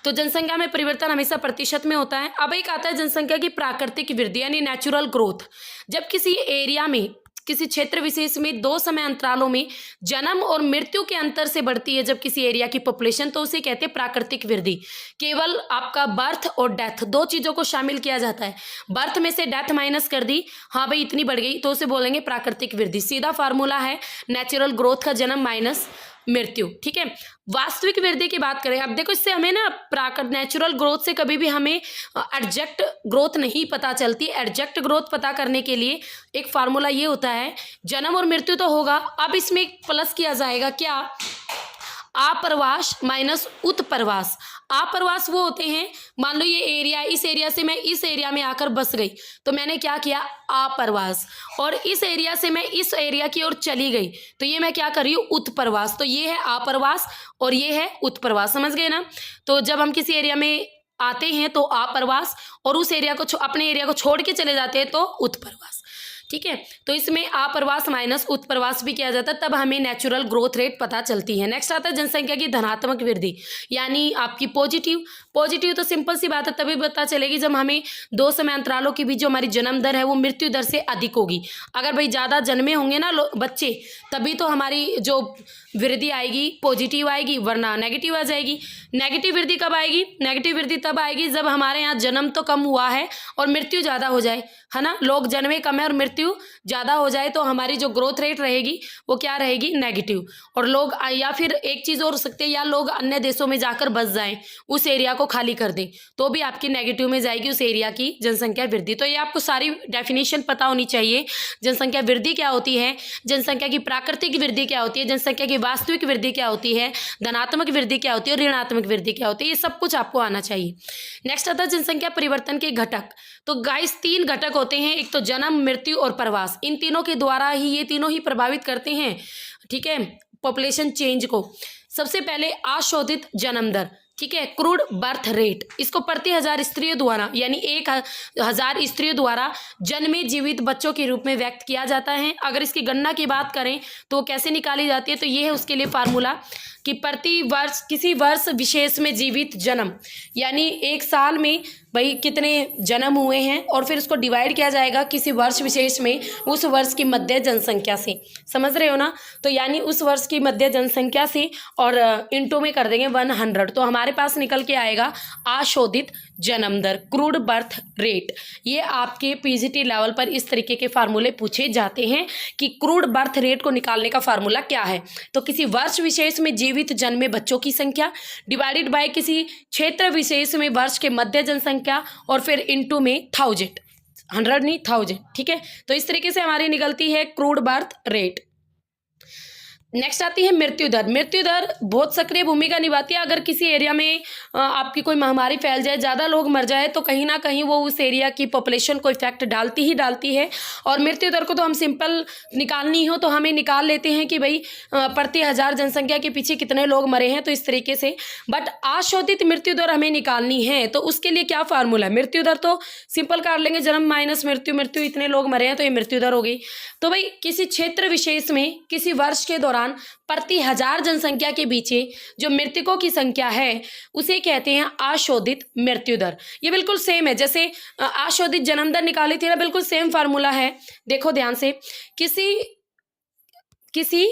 S1: तो जनसंख्या में परिवर्तन हमेशा प्रतिशत में होता है। अब एक आता है जनसंख्या की प्राकृतिक वृद्धि यानी नेचुरल ग्रोथ। जब किसी एरिया में, किसी क्षेत्र विशेष में 2 समय अंतरालों में जन्म और मृत्यु के अंतर से बढ़ती है जब किसी एरिया की पॉपुलेशन, तो उसे कहते हैं प्राकृतिक वृद्धि। केवल आपका बर्थ और डेथ, 2 चीज़ों को शामिल किया जाता है। बर्थ में से डेथ माइनस कर दी, हाँ भाई इतनी बढ़ गई, तो उसे बोलेंगे प्राकृतिक वृद्धि। सीधा फार्मूला है नेचुरल ग्रोथ का जन्म माइनस मृत्यु, ठीक है। वास्तविक वृद्धि की बात करें, अब देखो इससे हमें ना नेचुरल ग्रोथ से कभी भी हमें एडजेक्ट ग्रोथ नहीं पता चलती। एडजेक्ट ग्रोथ पता करने के लिए एक फार्मूला ये होता है, जन्म और मृत्यु तो होगा, अब इसमें एक प्लस किया जाएगा, क्या, आप्रवास माइनस उत्प्रवास। आप्रवास वो होते हैं, मान लो ये एरिया, इस एरिया से मैं इस एरिया में आकर बस गई, तो मैंने क्या किया, आप्रवास, और इस एरिया से मैं इस एरिया की ओर चली गई, तो ये मैं क्या कर रही हूँ, उत्प्रवास। तो ये है आप्रवास और ये है उत्प्रवास, समझ गए ना। तो जब हम किसी एरिया में आते हैं तो आप्रवास, और उस एरिया को अपने एरिया को छोड़ के चले जाते हैं तो उत्प्रवास, ठीक है। तो इसमें आप्रवास माइनस उत्प्रवास भी किया जाता है, तब हमें नेचुरल ग्रोथ रेट पता चलती है। नेक्स्ट आता है जनसंख्या की धनात्मक वृद्धि, यानी आपकी पॉजिटिव। पॉजिटिव तो सिंपल सी बात है, तभी पता चलेगी जब हमें 2 समय अंतरालों के बीच जो हमारी जन्म दर है वो मृत्यु दर से अधिक होगी। अगर भाई ज़्यादा जन्मे होंगे ना बच्चे, तभी तो हमारी जो वृद्धि आएगी पॉजिटिव आएगी, वरना नेगेटिव आ जाएगी। नेगेटिव वृद्धि कब आएगी, नेगेटिव वृद्धि तब आएगी जब हमारे यहाँ जन्म तो कम हुआ है और मृत्यु ज़्यादा हो जाए, है ना। लोग जन्मे कम है और मृत्यु ज़्यादा हो जाए, तो हमारी जो ग्रोथ रेट रहेगी वो क्या रहेगी, नेगेटिव। और लोग, या फिर एक चीज़ और हो सकती है, या लोग अन्य देशों में जाकर बस जाएं, उस एरिया को खाली कर दें, तो भी आपकी नेगेटिव में जाएगी उस एरिया की जनसंख्या वृद्धि। तो ये आपको सारी डेफिनेशन पता होनी चाहिए, जनसंख्या वृद्धि क्या होती है, जनसंख्या की प्राकृतिक वृद्धि क्या होती है, जनसंख्या की वास्तविक वृद्धि क्या होती है, धनात्मक वृद्धि क्या होती है और ऋणात्मक वृद्धि क्या होती है, ये सब कुछ आपको आना चाहिए। नेक्स्ट आता है जनसंख्या परिवर्तन के घटक। तो गाइस 3 घटक होते हैं, एक तो जन्म, मृत्यु और प्रवास। इन तीनों के द्वारा ही ये तीनों ही प्रभावित करते हैं, ठीक है, पॉपुलेशन चेंज को। सबसे पहले आशोधित जन्म दर, ठीक है, क्रूड बर्थ रेट, इसको प्रति 1000 स्त्रियों द्वारा यानी 1000 स्त्रियों द्वारा जन्मे जीवित बच्चों के रूप में व्यक्त किया जाता है। अगर इसकी गणना की बात करें तो कैसे निकाली जाती है, तो ये है उसके लिए फार्मूला कि प्रति वर्ष किसी वर्ष विशेष में जीवित जन्म, यानी एक साल में भाई कितने जन्म हुए हैं और फिर उसको डिवाइड किया जाएगा किसी वर्ष विशेष में उस वर्ष की मध्य जनसंख्या से, समझ रहे हो ना। तो यानी उस वर्ष की मध्य जनसंख्या से और इंटू में कर देंगे 100, तो हमारे पास निकल के आएगा आशोधित जन्म दर, क्रूड बर्थ रेट। ये आपके पीजीटी लेवल पर इस तरीके के फार्मूले पूछे जाते हैं कि क्रूड बर्थ रेट को निकालने का फार्मूला क्या है, तो किसी वर्ष विशेष में जीवित जन्मे बच्चों की संख्या डिवाइडेड बाय किसी क्षेत्र विशेष में वर्ष के मध्य जनसंख्या और फिर इनटू में 1000, 100 नहीं 1000, ठीक है। तो इस तरीके से हमारी निकलती है क्रूड बर्थ रेट। नेक्स्ट आती है मृत्यु दर। मृत्यु दर बहुत सक्रिय भूमिका निभाती है। अगर किसी एरिया में आपकी कोई महामारी फैल जाए, ज़्यादा लोग मर जाए, तो कहीं ना कहीं वो उस एरिया की पॉपुलेशन को इफेक्ट डालती है। और मृत्यु दर को तो हम सिंपल निकालनी हो तो हमें निकाल लेते हैं कि भाई प्रति 1000 जनसंख्या के पीछे कितने लोग मरे हैं, तो इस तरीके से। बट आशोधित मृत्यु दर हमें निकालनी है, तो उसके लिए क्या फार्मूला है। मृत्यु दर तो सिंपल कर लेंगे, जन्म माइनस मृत्यु, मृत्यु इतने लोग मरे हैं तो ये मृत्यु दर हो गई। तो भाई किसी क्षेत्र विशेष में किसी वर्ष के दौरान प्रति 1000 जनसंख्या के पीछे जो मृतकों की संख्या है उसे कहते हैं आशोधित मृत्यु दर। ये बिल्कुल सेम है जैसे आशोधित जन्म दर निकाली थी ना, बिल्कुल सेम फार्मूला है। देखो ध्यान से, किसी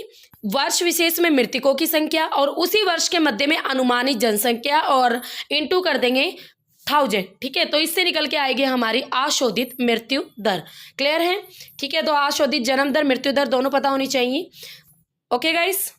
S1: वर्ष विशेष में मृतकों की संख्या और उसी वर्ष के मध्य में अनुमानित जनसंख्या और इनटू कर देंगे 1000, ठीक है। तो इससे निकल के आएगी हमारी आशोधित मृत्यु दर। क्लियर है, ठीक है। तो आशोधित जन्म दर, मृत्यु दर दोनों पता होनी चाहिए। Okay guys.